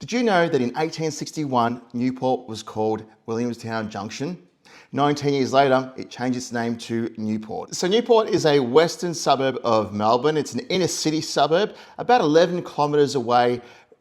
Did you know that in 1861, Newport was called Williamstown Junction? 19 years later, it changed its name to Newport. So Newport is a western suburb of Melbourne. It's an inner city suburb, about 11 kilometres away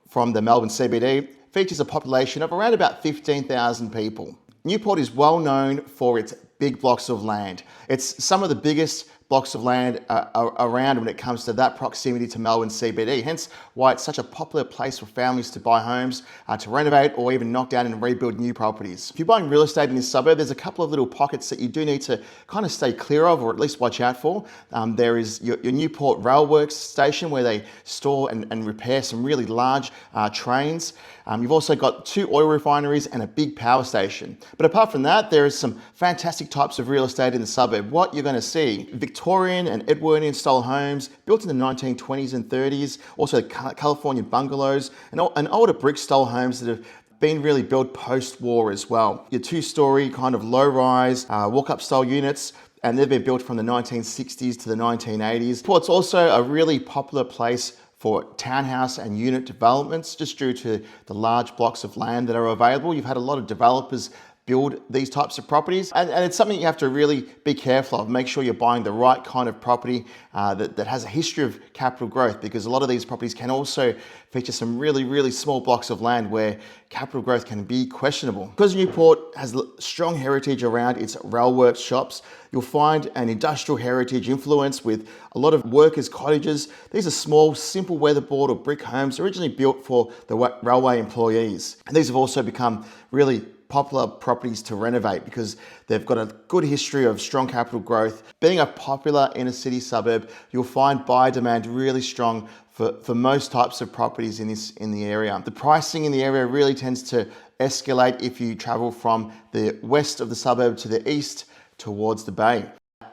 from the Melbourne CBD. Features a population of around about 15,000 people. Newport is well known for its big blocks of land. It's some of the biggest blocks of land around when it comes to that proximity to Melbourne CBD, hence why it's such a popular place for families to buy homes, to renovate or even knock down and rebuild new properties. If you're buying real estate in this suburb, there's a couple of little pockets that you do need to kind of stay clear of or at least watch out for. There is your Newport Railworks station where they store and repair some really large trains. You've also got 2 oil refineries and a big power station. But apart from that, there is some fantastic types of real estate in the suburb. What you're going to see, Victorian and Edwardian style homes built in the 1920s and 30s, also California bungalows and older brick style homes that have been really built post-war as well. Your 2-story kind of low-rise walk-up style units, and they've been built from the 1960s to the 1980s. It's also a really popular place for townhouse and unit developments, just due to the large blocks of land that are available. You've had a lot of developers build these types of properties, and it's something you have to really be careful of. Make sure you're buying the right kind of property that has a history of capital growth, because a lot of these properties can also feature some really small blocks of land where capital growth can be questionable. Because Newport has strong heritage around its railworks shops, you'll find an industrial heritage influence with a lot of workers' cottages. These are small, simple weatherboard or brick homes originally built for the railway employees. And these have also become really popular properties to renovate because they've got a good history of strong capital growth. Being a popular inner city suburb, you'll find buyer demand really strong for most types of properties in the area. The pricing in the area really tends to escalate if you travel from the west of the suburb to the east towards the bay.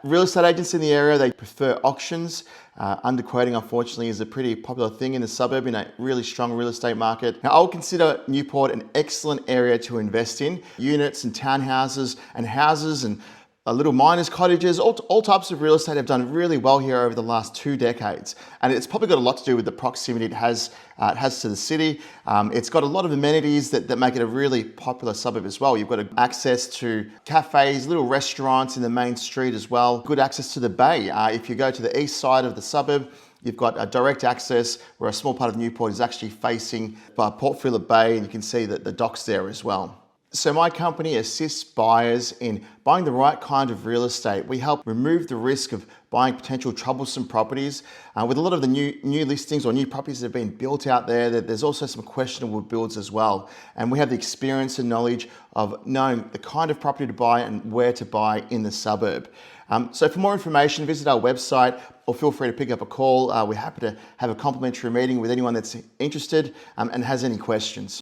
Real estate agents in the area, they prefer auctions. Underquoting, unfortunately, is a pretty popular thing in the suburb in a really strong real estate market. Now, I would consider Newport an excellent area to invest in. Units and townhouses and houses and little miners' cottages, all types of real estate have done really well here over the last 2 decades. And it's probably got a lot to do with the proximity it has to the city. It's got a lot of amenities that make it a really popular suburb as well. You've got access to cafes, little restaurants in the main street as well. Good access to the bay. If you go to the east side of the suburb, you've got a direct access where a small part of Newport is actually facing Port Phillip Bay, and you can see that the docks there as well. So my company assists buyers in buying the right kind of real estate. We help remove the risk of buying potential troublesome properties. With a lot of the new listings or new properties that have been built out there, there's also some questionable builds as well. And we have the experience and knowledge of knowing the kind of property to buy and where to buy in the suburb. So for more information, visit our website or feel free to pick up a call. We're happy to have a complimentary meeting with anyone that's interested and has any questions.